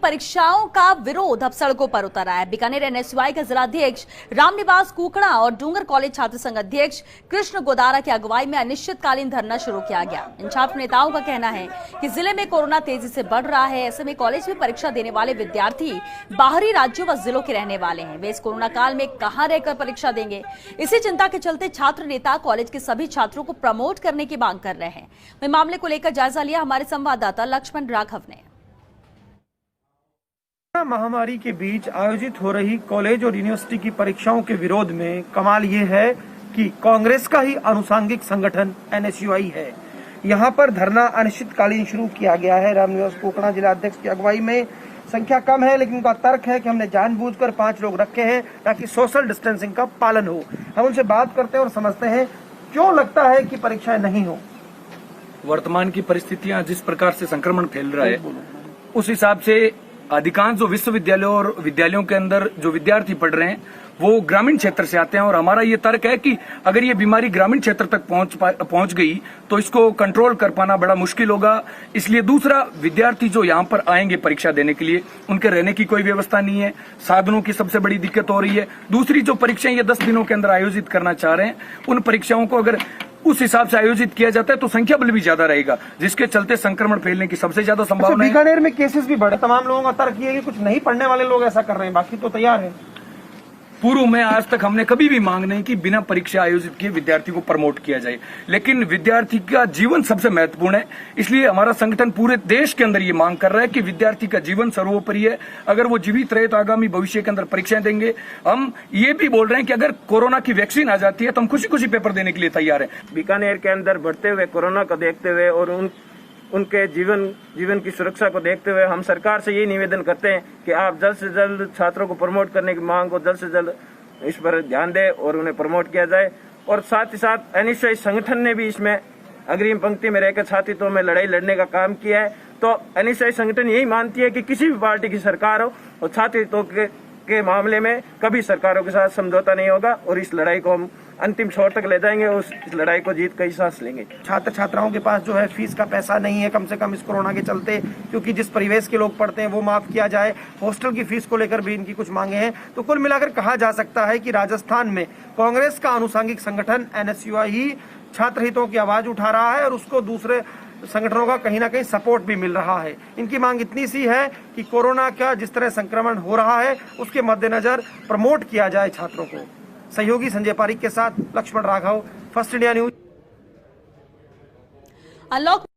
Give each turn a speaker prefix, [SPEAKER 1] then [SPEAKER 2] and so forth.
[SPEAKER 1] परीक्षाओं का विरोध अब सड़कों पर उतर आया है। बीकानेर एनएसयूआई के जिलाध्यक्ष रामनिवास कुकड़ा और डूंगर कॉलेज छात्र संघ अध्यक्ष कृष्ण गोदारा की अगुवाई में अनिश्चितकालीन धरना शुरू किया गया। इन छात्र नेताओं का कहना है कि जिले में कोरोना तेजी से बढ़ रहा है। ऐसे में कॉलेज में परीक्षा देने वाले विद्यार्थी बाहरी राज्यों व जिलों के रहने वाले हैं। वे इस कोरोना काल में कहां रहकर परीक्षा देंगे, इसी चिंता के चलते छात्र नेता कॉलेज के सभी छात्रों को प्रमोट करने की मांग कर रहे हैं। वहीं मामले को लेकर जायजा लिया हमारे संवाददाता लक्ष्मण राघव ने।
[SPEAKER 2] महामारी के बीच आयोजित हो रही कॉलेज और यूनिवर्सिटी की परीक्षाओं के विरोध में कमाल ये है कि कांग्रेस का ही आनुषंगिक संगठन एनएसयूआई है। यहाँ पर धरना अनिश्चितकालीन शुरू किया गया है। रामनिवास कुकड़ा जिला अध्यक्ष की अगुवाई में संख्या कम है, लेकिन उनका तर्क है कि हमने जानबूझकर 5 लोग रखे हैं ताकि सोशल डिस्टेंसिंग का पालन हो। हम उनसे बात करते हैं और समझते हैं क्यों लगता है कि परीक्षाएं नहीं हो।
[SPEAKER 3] वर्तमान की परिस्थितियां जिस प्रकार से संक्रमण फैल रहा है, उस हिसाब से अधिकांश जो विश्वविद्यालयों और विद्यालयों के अंदर जो विद्यार्थी पढ़ रहे हैं वो ग्रामीण क्षेत्र से आते हैं। और हमारा ये तर्क है कि अगर ये बीमारी ग्रामीण क्षेत्र तक पहुंच गई तो इसको कंट्रोल कर पाना बड़ा मुश्किल होगा। इसलिए दूसरा, विद्यार्थी जो यहाँ पर आएंगे परीक्षा देने के लिए, उनके रहने की कोई व्यवस्था नहीं है, साधनों की सबसे बड़ी दिक्कत हो रही है। दूसरी जो परीक्षाएं ये 10 दिनों के अंदर आयोजित करना चाह रहे हैं, उन परीक्षाओं को अगर उस हिसाब से आयोजित किया जाता है तो संख्या बल भी ज्यादा रहेगा, जिसके चलते संक्रमण फैलने की सबसे ज्यादा संभावना है।
[SPEAKER 2] बीकानेर में केसेस भी बढ़े। तमाम लोगों का तर्क ये है कि कुछ नहीं पढ़ने वाले लोग ऐसा कर रहे हैं, बाकी तो तैयार है।
[SPEAKER 3] पूर्व में आज तक हमने कभी भी मांग नहीं कि बिना परीक्षा आयोजित किए विद्यार्थी को प्रमोट किया जाए, लेकिन विद्यार्थी का जीवन सबसे महत्वपूर्ण है। इसलिए हमारा संगठन पूरे देश के अंदर ये मांग कर रहा है कि विद्यार्थी का जीवन सर्वोपरि है। अगर वो जीवित रहे तो आगामी भविष्य के अंदर परीक्षाएं देंगे। हम ये भी बोल रहे हैं कि अगर कोरोना की वैक्सीन आ जाती है तो हम खुशी खुशी पेपर देने के लिए तैयार है।
[SPEAKER 4] बीकानेर के अंदर बढ़ते हुए कोरोना को देखते हुए और उनके जीवन की सुरक्षा को देखते हुए हम सरकार से यही निवेदन करते हैं कि आप जल्द से जल्द छात्रों को प्रमोट करने की मांग को जल्द से जल्द इस पर ध्यान दें और उन्हें प्रमोट किया जाए। और साथ ही साथ एनएसयूआई संगठन ने भी इसमें अग्रिम पंक्ति में रहकर छात्रों में लड़ाई लड़ने का काम किया है। तो एनएसयूआई संगठन यही मानती है कि किसी भी पार्टी की सरकार हो और छात्रों के मामले में कभी सरकारों के साथ समझौता नहीं होगा और इस लड़ाई को हम अंतिम छोर तक ले जाएंगे और इस लड़ाई को जीत कई सांस लेंगे।
[SPEAKER 2] छात्र छात्राओं के पास जो है फीस का पैसा नहीं है, कम से कम इस कोरोना के चलते, क्योंकि जिस परिवेश के लोग पढ़ते हैं वो माफ किया जाए। हॉस्टल की फीस को लेकर भी इनकी कुछ मांगे हैं। तो कुल मिलाकर कहा जा सकता है कि राजस्थान में कांग्रेस का आनुषंगिक संगठन एनएसयूआई ही छात्र हितों की आवाज उठा रहा है और उसको दूसरे संगठनों का कहीं ना कहीं सपोर्ट भी मिल रहा है। इनकी मांग इतनी सी है कि कोरोना का जिस तरह संक्रमण हो रहा है उसके मद्देनजर प्रमोट किया जाए छात्रों को। सहयोगी संजय पारिक के साथ Lakshman Raghav, First India news.